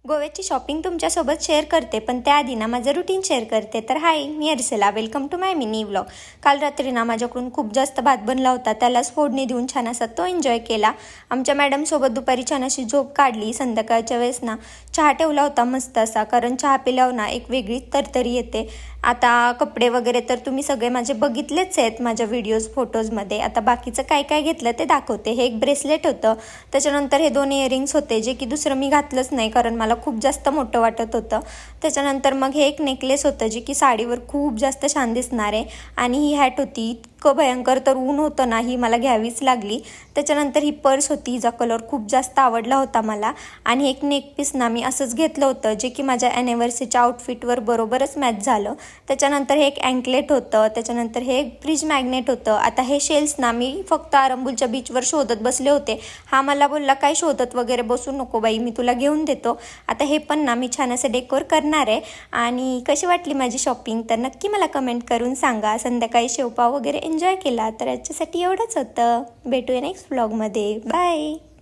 गोव्याची शॉपिंग तुमच्यासोबत शेअर करते, पण त्याआधी ना माझं रुटीन शेअर करते. तर हाय, मी Arsala, welcome to my mini vlog. काल रात्री ना माझ्याकडून खूप जास्त भात बनला होता, त्यालाच फोडणी देऊन छान असा तो एन्जॉय केला. आमच्या मॅडमसोबत दुपारी छान अशी झोप काढली. संध्याकाळच्या वेळेस ना चहा ठेवला होता मस्त असा, कारण चहा पिल्यावर ना एक वेगळीच तरतरी येते. आता कपडे वगैरे तर तुम्ही सगळे माझे बघितलेच आहेत माझ्या व्हिडिओज फोटोजमध्ये. आता बाकीचं काय काय घेतलं ते दाखवते. हे एक ब्रेसलेट होतं, त्याच्यानंतर हे 2 इयरिंग्स होते जे की दुसरं मी घातलंच नाही कारण मला खूप जास्त मोठं वाटत होतं. त्याच्यानंतर मग हे एक नेकलेस होतं जे की साडीवर खूप जास्त छान दिसणार आहे. आणि ही हॅट होती. इतकं भयंकर तर ऊन होतं ना, ही मला घ्यावीच लागली. त्याच्यानंतर ही पर्स होती, हिचा कलर खूप जास्त आवडला होता मला. आणि एक नेक पीस ना मी असंच घेतलं होतं जे की माझ्या ॲनिव्हर्सरीच्या आउटफिटवर बरोबरच मॅच झालं. त्याच्यानंतर हे एक अँकलेट होतं. त्याच्यानंतर हे एक फ्रीज मॅग्नेट होतं. आता हे शेल्स ना मी फक्त आरंबुलच्या बीचवर शोधत बसले होते. हा मला बोलला काय शोधत वगैरे बसू नको बाई, मी तुला घेऊन देतो. आता हे पण ना मी छान असं डेकोर करणार आहे. आणि कशी वाटली माझी शॉपिंग तर नक्की मला कमेंट करून सांगा. संध्याकाळी शेवपाव वगैरे एन्जॉय केला. तर याच्यासाठी एवढंच होतं. भेटूया नेक्स्ट व्लॉगमध्ये. बाय.